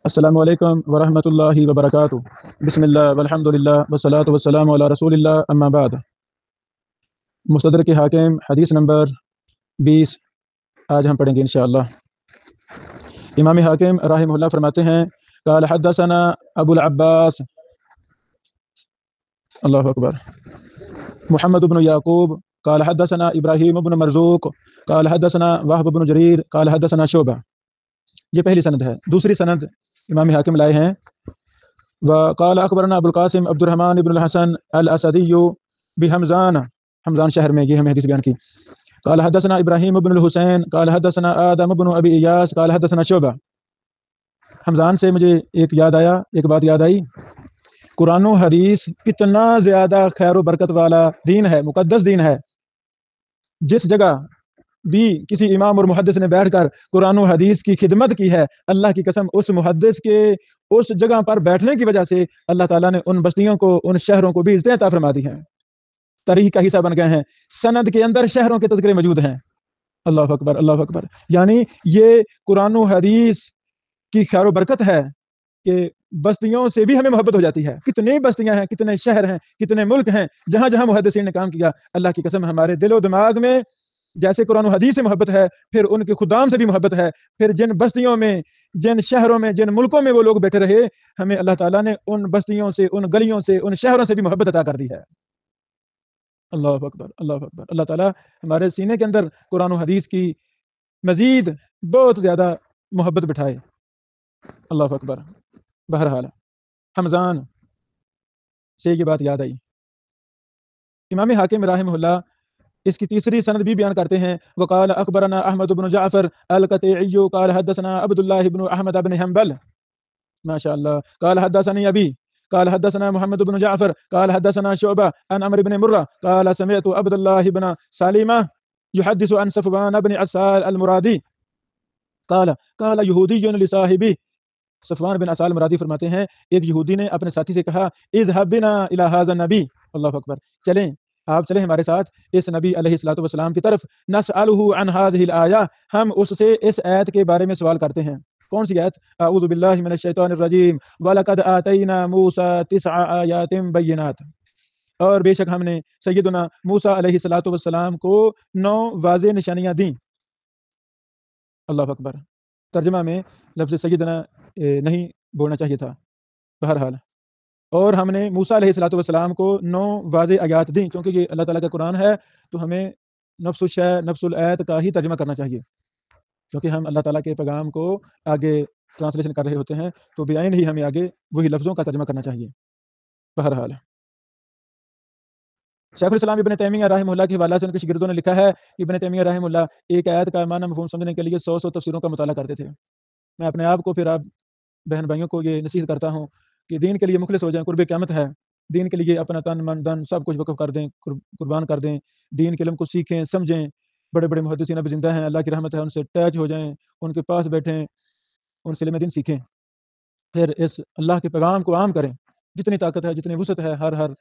السلام علیکم ورحمۃ اللہ وبرکاتہ۔ بسم اللہ والحمد للہ والصلاۃ والسلام علی رسول اللہ، اما بعد۔ مستدرک حاکم حدیث نمبر 20 آج ہم پڑھیں گے انشاءاللہ۔ امام حاکم رحمہ اللہ فرماتے ہیں قال حدثنا ابو العباس، اللہ اکبر، محمد بن یعقوب قال حدثنا ابراہیم بن مرزوق قال حدثنا وہب بن جریر قال حدثنا شعبہ۔ یہ پہلی سند ہے۔ دوسری سند امام حاکم لائے ہیں وقال اخبرنا ابو القاسم عبد الرحمن بن الحسن الاسدی بحمزان، حمزان شہر میں یہ ہمیں حدیث بیان کی۔ قال حدثنا ابراہیم بن الحسین قال حدثنا آدم بن ابی ایاس قال حدثنا شعبہ۔ حمزان سے مجھے ایک بات یاد آئی، قرآن و حدیث کتنا زیادہ خیر و برکت والا دین ہے، مقدس دین ہے۔ جس جگہ بھی کسی امام اور محدث نے بیٹھ کر قرآن و حدیث کی خدمت کی ہے، اللہ کی قسم اس محدث کے اس جگہ پر بیٹھنے کی وجہ سے اللہ تعالیٰ نے ان بستیوں کو، ان شہروں کو بھی عزتیں عطا فرما دی ہیں، تاریخ کا حصہ بن گئے ہیں۔ سند کے اندر شہروں کے تذکرے موجود ہیں۔ اللہ اکبر، اللہ اکبر۔ یعنی یہ قرآن و حدیث کی خیر و برکت ہے کہ بستیوں سے بھی ہمیں محبت ہو جاتی ہے۔ کتنی بستیاں ہیں، کتنے شہر ہیں، کتنے ملک ہیں جہاں جہاں محدثین نے کام کیا، اللہ کی قسم ہمارے دل و دماغ میں جیسے قرآن و حدیث سے محبت ہے، پھر ان کے خدام سے بھی محبت ہے، پھر جن بستیوں میں، جن شہروں میں، جن ملکوں میں وہ لوگ بیٹھے رہے، ہمیں اللہ تعالیٰ نے ان بستیوں سے، ان گلیوں سے، ان شہروں سے بھی محبت عطا کر دی ہے۔ اللہ اکبر، اللہ اکبر۔ اللہ تعالیٰ ہمارے سینے کے اندر قرآن و حدیث کی مزید بہت زیادہ محبت بٹھائے۔ اللہ اکبر۔ بہرحال حمزان سے یہ بات یاد آئی۔ امام حاکم رحمہ اللہ اس کی تیسری سند بھی بیان کرتے ہیں وقال اخبرنا احمد بن جعفر القطيعي قال حدثنا عبد الله بن احمد بن حنبل، ما شاء الله، قال حدثني ابي قال حدثنا محمد بن جعفر قال حدثنا شعبة عن عمرو بن مرة قال سمعت عبد الله بن سالمة يحدث عن صفوان بن عسال المرادي قال يهودي لصاحبه۔ صفوان بن عسال مرادی فرماتے ہیں ایک یہودی نے اپنے ساتھی سے کہا اذهب بنا الى هذا النبي، اللہ اکبر، چلیں آپ چلیں ہمارے ساتھ اس نبی علیہ الصلوۃ والسلام کی طرف، نسألہ عن هذه الآیہ، ہم اس سے اس آیت کے بارے میں سوال کرتے ہیں۔ کون سی آیت؟ اعوذ باللہ من الشیطان الرجیم وَلَقَدْ آتَيْنَا مُوسَى 9 آیات بینات، اور بے شک ہم نے سیدنا موسیٰ علیہ الصلوۃ والسلام کو 9 واضح نشانیاں دیں۔ اللہ اکبر۔ ترجمہ میں لفظ سیدنا نہیں بولنا چاہیے تھا، بہرحال، اور ہم نے موسیٰ علیہ الصلوۃ والسلام کو 9 واضح آیات دیں، کیونکہ یہ اللہ تعالیٰ کا قرآن ہے تو ہمیں نفس الشے، نفس الآیت کا ہی ترجمہ کرنا چاہیے، کیونکہ ہم اللہ تعالیٰ کے پیغام کو آگے ٹرانسلیشن کر رہے ہوتے ہیں تو بعین ہی ہمیں آگے وہی لفظوں کا ترجمہ کرنا چاہیے۔ بہرحال شیخ الاسلام ابن تیمیہ رحمہ اللہ کے حوالے سے ان کے شاگردوں نے لکھا ہے کہ ابن تیمیہ رحمہ اللہ ایک آیت کا معنی مفہوم سمجھنے کے لیے 100 تفسیروں کا مطالعہ کرتے تھے۔ میں اپنے آپ کو، پھر آپ بہن بھائیوں کو یہ نصیحت کرتا ہوں کہ دین کے لیے مخلص ہو جائیں، قرب قیامت ہے، دین کے لیے اپنا تن من دن سب کچھ وقف کر دیں، قربان کر دیں، دین کے علم کو سیکھیں، سمجھیں۔ بڑے بڑے محدثین اب زندہ ہیں، اللہ کی رحمت ہے، ان سے اٹیچ ہو جائیں، ان کے پاس بیٹھیں، ان سے علم دین سیکھیں، پھر اس اللہ کے پیغام کو عام کریں، جتنی طاقت ہے، جتنی وسعت ہے، ہر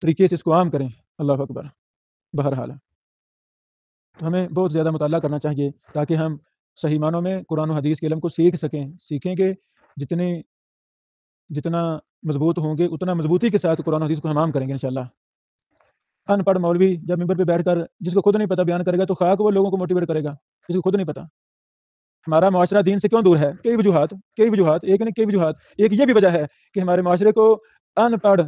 طریقے سے اس کو عام کریں۔ اللہ اکبر۔ بہرحال تو ہمیں بہت زیادہ مطالعہ کرنا چاہیے تاکہ ہم صحیح معنوں میں قرآن و حدیث کے علم کو سیکھیں گے، جتنا مضبوط ہوں گے اتنا مضبوطی کے ساتھ قرآن و حدیث کو ہم عام کریں گے انشاءاللہ۔ ان پڑھ مولوی جب ممبر پہ بیٹھ کر جس کو خود نہیں پتہ بیان کرے گا تو خاک وہ لوگوں کو موٹیویٹ کرے گا جس کو خود نہیں پتہ۔ ہمارا معاشرہ دین سے کیوں دور ہے؟ کئی وجوہات، ایک نہیں کئی وجوہات۔ ایک یہ بھی وجہ ہے کہ ہمارے معاشرے کو ان پڑھ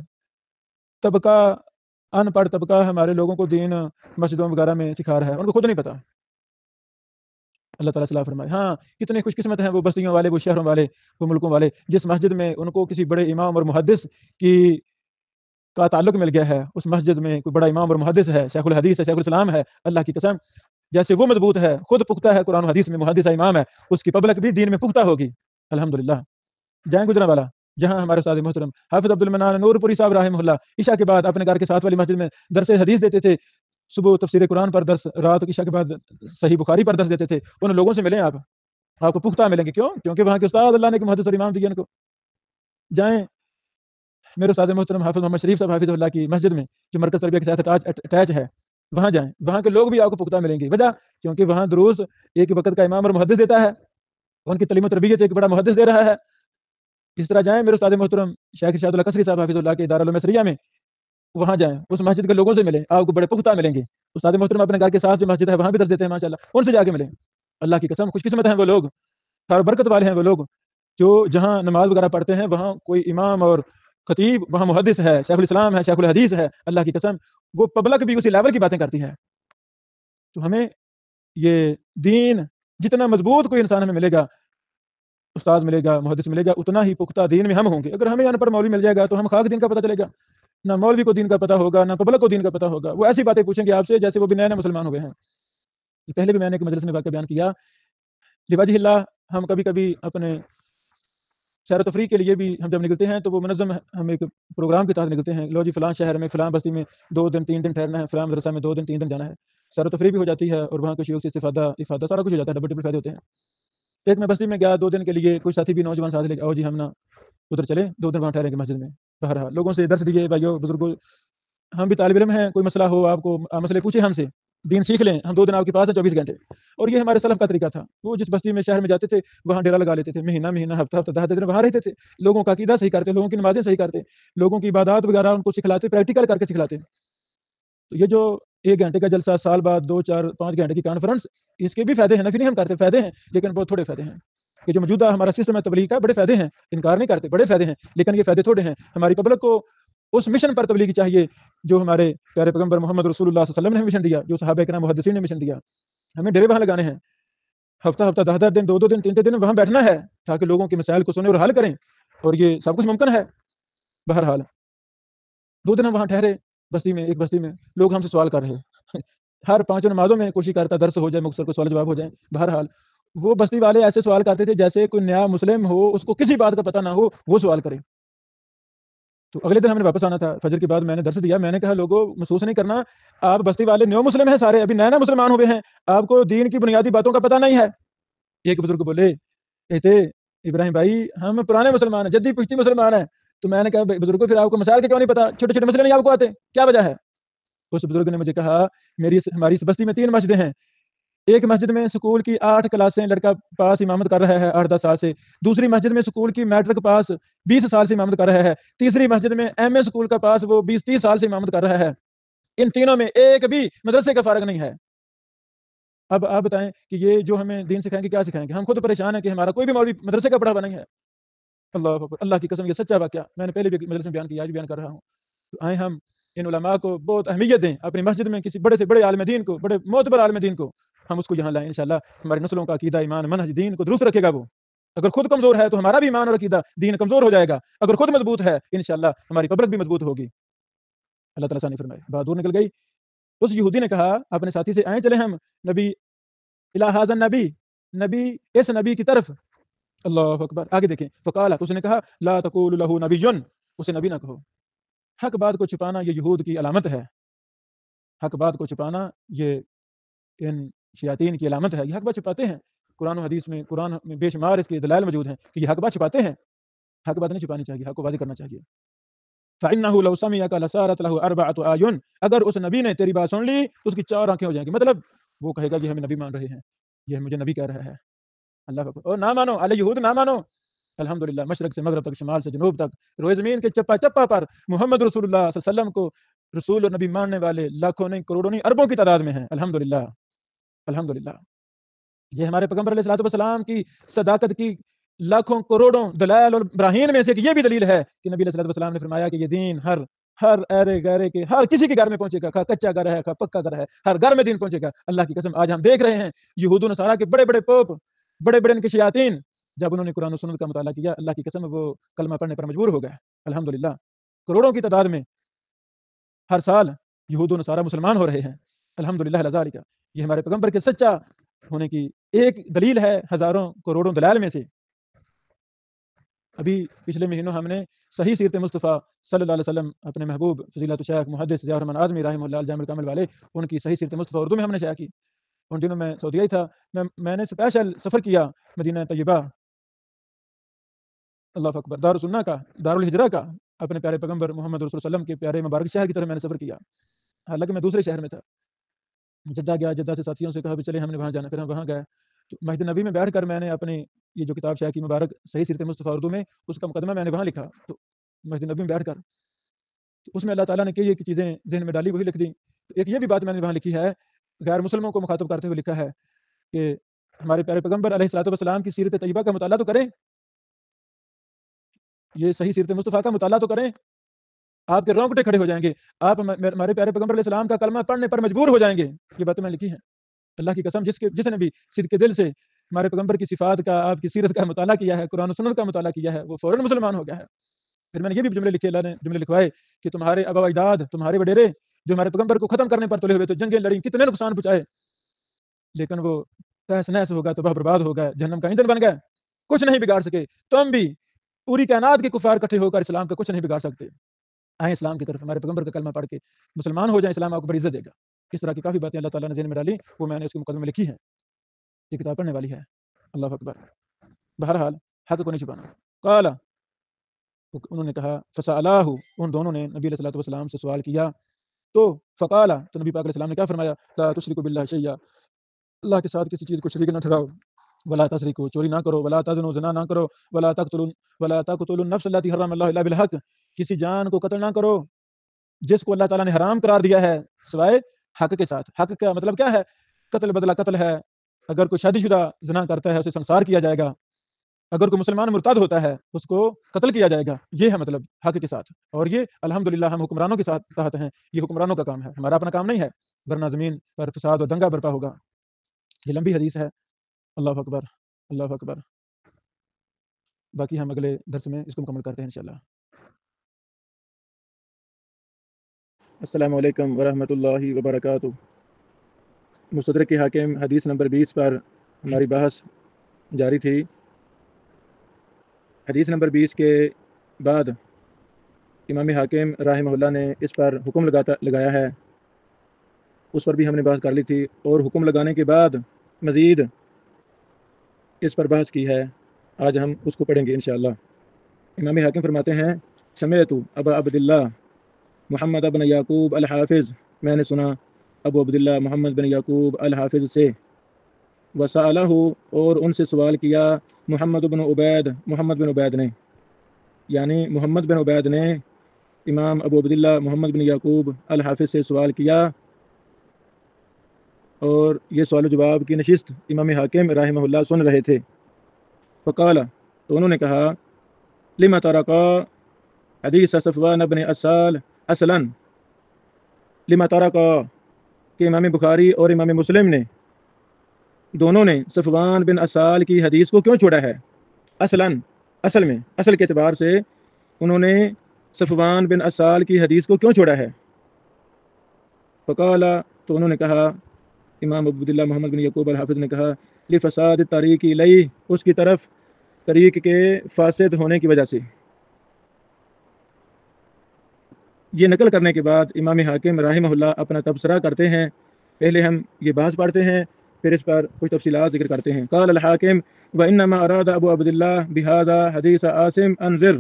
طبقہ ہمارے لوگوں کو دین مسجدوں وغیرہ میں سکھا رہا ہے، ان کو خود نہیں پتہ۔ اللہ تعالیٰ صلاح فرمائے۔ ہاں، کتنے خوش قسمت ہیں وہ بستیوں والے، وہ شہروں والے، وہ ملکوں والے، جس مسجد میں ان کو کسی بڑے امام اور محدث کا تعلق مل گیا ہے، اس مسجد میں کوئی بڑا امام اور محدث ہے، شیخ الحدیث ہے، شیخ الاسلام ہے۔ اللہ کی قسم جیسے وہ مضبوط ہے، خود پختہ ہے قرآن و حدیث میں، محدث امام ہے، اس کی پبلک بھی دین میں پختہ ہوگی الحمدللہ۔ جائیں گجرانوالہ جہاں ہمارے استاد محترم حافظ عبد المنان نور پوری صاحب رحمہ اللہ عشاء کے بعد اپنے گھر کے ساتھ والی مسجد میں درس حدیث دیتے تھے، صبح تفسیر قرآن پر درس، رات عشاء کے بعد صحیح بخاری پر درس دیتے تھے۔ ان لوگوں سے ملیں، آپ کو پختہ ملیں گے۔ کیوں؟ کیونکہ وہاں کے استاد اللہ نے محدث اور امام دیے ان کو۔ جائیں میرے استاد محترم حافظ محمد شریف صاحب حافظ اللہ کی مسجد میں جو مرکز تربیہ کے ساتھ اٹیچ ہے، وہاں جائیں، وہاں کے لوگ بھی آپ کو پختہ ملیں گے۔ وجہ کیونکہ وہاں دروس ایک وقت کا امام اور محدث دیتا ہے، ان کی تعلیم و تربیت ایک بڑا محدث دے رہا ہے، اس طرح جائیں میرے استاد محترم شیخ ارشاد اللہ قصری صاحب حافظ اللہ کے دارالعلوم سریہ میں، وہاں جائیں، اس مسجد کے لوگوں سے ملیں، آپ کو بڑے پختہ ملیں گے۔ استاد محترم اپنے گھر کے ساتھ جو مسجد ہے وہاں بھی درس دیتے ہیں ماشاءاللہ، ان سے جا کے ملیں۔ اللہ کی قسم خوش قسمت ہیں وہ لوگ، خیر برکت والے ہیں وہ لوگ، جو جہاں نماز وغیرہ پڑھتے ہیں وہاں کوئی امام اور خطیب، وہاں محدث ہے، شیخ الاسلام ہے، شیخ الحدیث ہے۔ اللہ کی قسم وہ پبلک بھی اسی لیول کی باتیں کرتی ہے۔ تو ہمیں یہ دین جتنا مضبوط کوئی انسان ہمیں ملے گا، استاد ملے گا، محدث ملے گا، اتنا ہی پختہ دین میں ہم ہوں گے۔ اگر ہمیں ان پڑھ مولوی مل جائے گا تو ہم خاک دین کا پتہ چلے گا، نہ مولوی کو دین کا پتہ ہوگا، نہ پبلک کو دین کا پتہ ہوگا۔ وہ ایسی باتیں پوچھیں گے آپ سے جیسے وہ بھی نئے نئے مسلمان ہوئے ہیں۔ پہلے بھی میں نے ایک مجلس میں واقعہ بیان کیا، لوجہ اللہ ہم کبھی کبھی اپنے سیر و تفریح کے لیے بھی ہم جب نکلتے ہیں تو وہ منظم ہم ایک پروگرام کے تحت نکلتے ہیں، لو جی فلاں شہر میں فلاں بستی میں 2 دن 3 دن ٹھہرنا ہے، فلاں مدرسہ میں 2 دن 3 دن جانا ہے۔ سیر و تفریح بھی ہو جاتی ہے اور وہاں کے شیوخ سے افادہ سارا کچھ ہو جاتا ہے، ڈبل فائدے ہوتے ہیں۔ ایک میں بستی میں گیا 2 دن کے لیے، کچھ ساتھی بھی نوجوان ساتھ لے کے آؤ جی ہم نا ادھر چلے 2 دن وہاں ٹھہریں گے مسجد میں۔ بہرحال لوگوں سے درس دیے، بھائیو بزرگوں، ہم بھی طالب علم ہیں، کوئی مسئلہ ہو آپ کو مسئلے پوچھیں ہم سے، دین سیکھ لیں، ہم 2 دن آپ کے پاس ہیں 24 گھنٹے۔ اور یہ ہمارے سلف کا طریقہ تھا، وہ جس بستی میں شہر میں جاتے تھے وہاں ڈیرا لگا لیتے تھے، مہینہ ہفتہ 10 دن وہاں رہتے تھے، لوگوں کا عقیدہ صحیح کرتے، لوگوں کی نمازیں صحیح کرتے، لوگوں کی عبادات وغیرہ ان کو سکھلاتے، پریکٹیکل کر کے سکھلاتے۔ تو یہ جو 1 گھنٹے کا جلسہ، سال بعد 2 4 5 گھنٹے کی کانفرنس، اس کے بھی فائدے ہیں، نفی نہیں ہم کرتے، فائدے ہیں لیکن بہت تھوڑے فائدے ہیں۔ یہ جو موجودہ ہمارا سسٹم ہے تبلیغ کا، بڑے فائدے ہیں، انکار نہیں کرتے، بڑے فائدے ہیں، لیکن یہ فائدے تھوڑے ہیں۔ ہماری پبلک کو اس مشن پر تبلیغ چاہیے جو ہمارے پیارے پیغمبر محمد رسول اللہ صلی اللہ علیہ وسلم نے مشن دیا، جو صحابہ کرام محدثین نے مشن دیا۔ ہمیں ڈیرے وہاں لگانے ہیں، ہفتہ 10 دن 2 دن 3 دن وہاں بیٹھنا ہے تاکہ لوگوں کے مسائل کو سنیں اور حل کریں، اور یہ سب کچھ ممکن ہے۔ بہرحال 2 دن ہم وہاں ٹھہرے بستی میں، ایک بستی میں لوگ ہم سے سوال کر رہے، ہر 5 نمازوں میں کوشش کرتا درس ہو جائے، مختصر کو سوال جواب ہو جائے۔ بہرحال وہ بستی والے ایسے سوال کرتے تھے جیسے کوئی نیا مسلم ہو، اس کو کسی بات کا پتہ نہ ہو، وہ سوال کرے۔ تو اگلے دن ہم نے واپس آنا تھا، فجر کے بعد میں نے درس دیا، میں نے کہا لوگوں محسوس نہیں کرنا، آپ بستی والے نیو مسلم ہیں، سارے ابھی نئے نئے مسلمان ہوئے ہیں، آپ کو دین کی بنیادی باتوں کا پتہ نہیں ہے۔ ایک بزرگ بولے، کہتے ابراہیم بھائی ہم پرانے مسلمان ہیں، جدی پشتی مسلمان ہیں۔ تو میں نے کہا بزرگوں پھر آپ کو مسائل کے کیوں نہیں پتا، چھوٹے چھوٹے مسئلے نہیں آپ کو آتے، کیا وجہ ہے؟ اس بزرگ نے مجھے کہا ہماری اس بستی میں 3 مسجدیں ہیں، ایک مسجد میں سکول کی 8 کلاسیں لڑکا پاس امامت کر رہا ہے 8-10 سال سے، دوسری مسجد میں سکول کی میٹرک پاس 20 سال سے امامت کر رہا ہے، تیسری مسجد میں ایم اے سکول کا پاس وہ 20-30 سال سے امامت کر رہا ہے، ان تینوں میں ایک بھی مدرسے کا فارغ نہیں ہے۔ اب آپ بتائیں کہ یہ جو ہمیں دین سکھائیں گے کیا سکھائیں گے؟ ہم خود پریشان ہیں کہ ہمارا کوئی بھی مولوی مدرسے کا پڑھا ہوا نہیں ہے۔ اللہ اکبر، اللہ کی قسم یہ سچا واقعہ میں نے پہلے بھی مدرسے میں بیان کیا، آج بیان کر رہا ہوں۔ تو آئیں ہم ان علماء کو بہت اہمیت دیں، اپنی مسجد میں کسی بڑے سے بڑے عالم دین کو، بڑے معتبر عالم دین کو ہم اس کو یہاں لائیں، انشاءاللہ ہماری نسلوں کا عقیدہ، ایمان، منہج، دین کو درست رکھے گا۔ وہ اگر خود کمزور ہے تو ہمارا بھی ایمان اور عقیدہ دین کمزور ہو جائے گا، اگر خود مضبوط ہے انشاءاللہ ہماری پبلک بھی مضبوط ہوگی۔ اللہ تعالیٰ نے فرمائے، بات دور نکل گئی۔ اس یہودی نے کہا اپنے ساتھی سے، آئیں چلے ہم نبی الی ھذا نبی اس نبی کی طرف۔ اللہ اکبر، آگے دیکھیں، فقال، اس نے کہا لا تقول له نبی، اسے نبی نہ کہو۔ حق بات کو چھپانا یہ یہود کی علامت ہے، حق بات کو چھپانا یہ ان شیاطین کی علامت ہے، یہ حق بات چھپاتے ہیں۔ قرآن و حدیث میں، قرآن میں بے شمار اس کے دلائل موجود ہیں کہ یہ حق بات چھپاتے ہیں، حق بات نہیں چھپانی چاہیے، حق کو واضح کرنا چاہیے۔ فَإِنَّهُ لَوْ سَمِعَكَ لَصَارَتْ لَهُ 4 أَعْيُنٍ، اگر اس نبی نے تیری بات سن لی تو اس کی 4 آنکھیں ہو جائیں گی، مطلب وہ کہے گا یہ ہمیں نبی مان رہے ہیں، یہ مجھے نبی کہہ رہا ہے۔ اللہ اکبر، اور نہ مانو علی یہود، نہ مانو، الحمدللہ مشرق سے مغرب تک، شمال سے جنوب تک، روئے زمین کے چپا چپا پر محمد رسول اللہ صلی اللہ علیہ وسلم کو رسول اور نبی ماننے والے لاکھوں نہیں، کروڑوں نہیں، اربوں کی تعداد میں ہیں، الحمدللہ الحمدللہ۔ یہ ہمارے پیغمبر علیہ الصلوۃ والسلام کی صداقت کی لاکھوں کروڑوں دلائل اور براہین میں سے یہ بھی دلیل ہے کہ نبی علیہ الصلوۃ والسلام نے فرمایا کہ یہ دین ہر ایرے گہرے کے ہر کسی کے گھر میں پہنچے گا، خواہ کچا گھر ہے خواہ پکا گھر ہے، ہر گھر میں دین پہنچے گا۔ اللہ کی قسم آج ہم دیکھ رہے ہیں یہود و نصارہ کے بڑے بڑے پوپ، بڑے بڑے ان کے شیاطین، جب انہوں نے قرآن و سنت کا مطالعہ کیا، اللہ کی قسم وہ کلمہ پڑھنے پر مجبور ہو گئے، الحمدللہ کروڑوں کی تعداد میں ہر سال یہود و نصارہ مسلمان ہو رہے ہیں، الحمدللہ علی ذالک۔ یہ ہمارے پیغمبر کے سچا ہونے کی ایک دلیل ہے ہزاروں کروڑوں دلائل میں سے۔ ابھی پچھلے مہینوں ہم نے صحیح سیرت مصطفیٰ صلی اللہ علیہ وسلم اپنے محبوب فضیلت الشیخ محدث ضیاء الرحمن اعظمی رحمہ اللہ الجامع الکامل والے، ان کی صحیح سیرت مصطفیٰ اردو میں ہم نے شائع کی۔ ان دنوں میں سعودیہ ہی تھا، میں نے اسپیشل سفر کیا مدینہ طیبہ، اللہ اکبر، دارالسنہ کا، دارالہجرہ کا، اپنے پیارے پیغمبر محمد رسول اللہ علیہ وسلم کے پیارے مبارک شہر کی طرف میں نے سفر کیا، حالانکہ میں دوسرے شہر میں تھا۔ جدہ گیا، جدہ سے ساتھیوں سے کہا بھی چلے ہم نے وہاں جانا، پھر ہم وہاں گئے، تو مسجد نبی میں بیٹھ کر میں نے اپنی یہ جو کتاب شیخ کی مبارک صحیح سیرت مصطفیٰ اردو میں اس کا مقدمہ میں نے وہاں لکھا، تو مسجد نبی میں بیٹھ کر تو اس میں اللہ تعالیٰ نے کئی ایک چیزیں ذہن میں ڈالی، وہی لکھ دی۔ ایک یہ بھی بات میں نے وہاں لکھی ہے، غیر مسلموں کو مخاطب کرتے ہوئے لکھا ہے کہ ہمارے پیارے پیغمبر علیہ الصلوۃ والسلام کی سیرت طیبہ کا مطالعہ تو کریں، یہ صحیح سیرت مصطفیٰ کا مطالعہ تو کریں، آپ کے رونگٹے کھڑے ہو جائیں گے، آپ ہمارے پیارے پیغمبر علیہ السلام کا کلمہ پڑھنے پر مجبور ہو جائیں گے۔ یہ باتیں میں لکھی ہیں، اللہ کی قسم، جس نے بھی صدق دل سے ہمارے پیغمبر کی صفات کا، آپ کی سیرت کا مطالعہ کیا ہے، قرآن و سنت کا مطالعہ کیا ہے، وہ فوراً مسلمان ہو گیا ہے۔ پھر میں نے یہ بھی جملے لکھے، اللہ نے جملے لکھوائے کہ تمہارے آبا و اجداد، تمہارے وڈیرے جو ہمارے پیغمبر کو ختم کرنے پر تلے ہوئے تو جنگیں لڑیں، کتنے نقصان پہنچائے، لیکن وہ تہس نہس ہوگا، تباہ برباد ہو گئے، جہنم کا ایندھن بن گئے، کچھ نہیں بگاڑ سکے۔ تم بھی پوری کائنات کے کفار اکٹھے ہو کر اسلام کا کچھ نہیں بگاڑ سکتے۔ آئیں اسلام کی طرف، ہمارے پیغمبر کا کلمہ پڑھ کے مسلمان ہو جائیں، اسلام آپ کو بڑی عزت دے گا۔ اس طرح کی کافی باتیں اللہ تعالیٰ نے ذہن میں ڈالی، وہ میں نے اس کے مقدمے میں لکھی ہیں، یہ کتاب پڑھنے والی ہے۔ اللہ اکبر۔ بہرحال حق کو نہیں چھپانا۔ قال، انہوں نے کہا، فسألاه، ان دونوں نے نبی علیہ الصلوۃ والسلام سے سوال کیا، تو فقال، تو نبی پاک علیہ السلام نے کیا فرمایا، لا تشرکوا باللہ شیئا، اللہ کے ساتھ کسی چیز کو شریک نہ ٹھہراؤ، ولا تسرقوا، چوری نہ کرو، ولا تزنوا، زنا نہ کرو، ولا تقتلوا النفس التي حرم اللہ الا بالحق، کسی جان کو قتل نہ کرو جس کو اللہ تعالیٰ نے حرام قرار دیا ہے سوائے حق کے ساتھ۔ حق کا مطلب کیا ہے؟ قتل بدلہ قتل ہے، اگر کوئی شادی شدہ زنا کرتا ہے اسے سنسار کیا جائے گا، اگر کوئی مسلمان مرتد ہوتا ہے اس کو قتل کیا جائے گا، یہ ہے مطلب حق کے ساتھ۔ اور یہ الحمدللہ ہم حکمرانوں کے ساتھ تحت ہیں، یہ حکمرانوں کا کام ہے، ہمارا اپنا کام نہیں ہے، ورنہ زمین پر فساد اور دنگا برپا ہوگا۔ یہ لمبی حدیث ہے، اللہ اکبر، اللہ اکبر۔ باقی ہم اگلے درس میں اس کو مکمل کرتے ہیں انشاءاللہ۔ السلام علیکم ورحمۃ اللہ وبرکاتہ۔ مستدرک حاکم حدیث نمبر 20 پر ہماری بحث جاری تھی۔ حدیث نمبر 20 کے بعد امام حاکم رحمہ اللہ نے اس پر حکم لگایا ہے، اس پر بھی ہم نے بحث کر لی تھی، اور حکم لگانے کے بعد مزید اس پر بحث کی ہے، آج ہم اس کو پڑھیں گے انشاءاللہ۔ امام حاکم فرماتے ہیں، سمعت ابا عبداللہ محمد بن یعقوب الحافظ، میں نے سنا ابو عبداللہ محمد بن یعقوب الحافظ سے، وسألہ، اور ان سے سوال کیا، محمد بن عبید نے، یعنی محمد بن عبید نے امام ابو عبداللہ محمد بن یعقوب الحافظ سے سوال کیا، اور یہ سوال و جواب کی نشست امام حاکم رحمہ اللہ سن رہے تھے۔ فقال، تو انہوں نے کہا، لما ترکا حدیث صفوان بن اسال اصلا، لما ترکا، کہ امام بخاری اور امام مسلم نے دونوں نے صفوان بن اسال کی حدیث کو کیوں چھوڑا ہے؟ اصل میں، اصل کے اعتبار سے انہوں نے صفوان بن اسال کی حدیث کو کیوں چھوڑا ہے؟ فقال، تو انہوں نے کہا، امام عبداللہ محمد بن یعقوب الحافظ نے کہا، لفساد طریق الیہ، اس کی طرف طریق کے فاسد ہونے کی وجہ سے۔ یہ نقل کرنے کے بعد امام حاکم رحمہ اللہ اپنا تبصرہ کرتے ہیں، پہلے ہم یہ بحث پڑھتے ہیں، پھر اس پر کچھ تفصیلات ذکر کرتے ہیں۔ قال الحاکم، وانما اراد ابو عبداللہ بہذا حدیث عاصم انذر،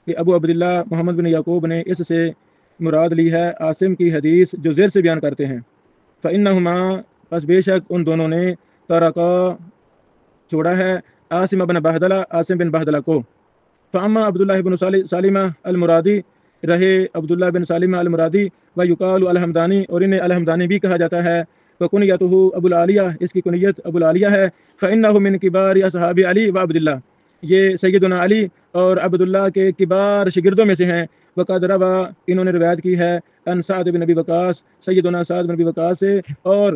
کہ ابو عبداللہ محمد بن یعقوب نے اس سے مراد لی ہے عاصم کی حدیث جو زیر سے بیان کرتے ہیں، فإنہما، پس بے شک ان دونوں نے، ترکا، چھوڑا ہے، عاصم بن بہدلہ، عاصم بن بہدلہ کو، فاما عبداللہ بن سالمہ المرادی، رہے عبداللہ بن سالمہ المرادی، ویقال الحمدانی، اور انہیں الحمدانی بھی کہا جاتا ہے، وکنیتہ ابو العالیہ، اس کی کنیت ابو العالیہ ہے، فإنہ من کبار اصحاب علی و عبداللہ، یہ سیدنا علی اور عبداللہ کے کبار شاگردوں میں سے ہیں۔ وقد روا، انہوں نے روایت کی ہے، ان سعد بن ابی وقاص، سیدنا سعد بن ابی وقاص سے، اور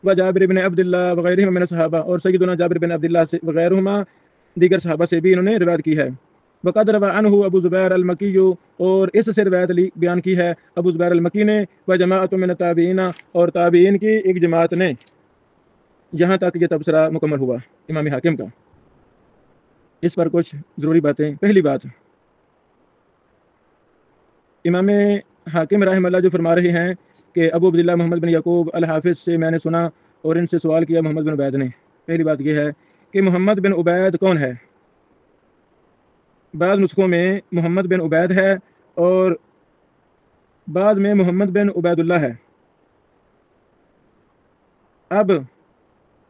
وجابر بن عبداللہ وغیرہما من الصحابہ، اور سیدنا جابر بن عبداللہ سے وغیرہما دیگر صحابہ سے بھی انہوں نے روایت کی ہے۔ وقد روا عنہ ابو زبیر المکی، اور اس سے روایت بیان کی ہے ابو زبیر المکی نے، وجماعت من التابعین، اور تابعین کی ایک جماعت نے۔ یہاں تک یہ تبصرہ مکمل ہوا امام حاکم کا۔ اس پر کچھ ضروری باتیں۔ پہلی بات، امام حاکم رحمہ اللہ جو فرما رہے ہیں کہ ابو عبداللہ محمد بن یعقوب الحافظ سے میں نے سنا اور ان سے سوال کیا محمد بن عبید نے، پہلی بات یہ ہے کہ محمد بن عبید کون ہے؟ بعض نسخوں میں محمد بن عبید ہے اور بعض میں محمد بن عبید اللہ ہے۔ اب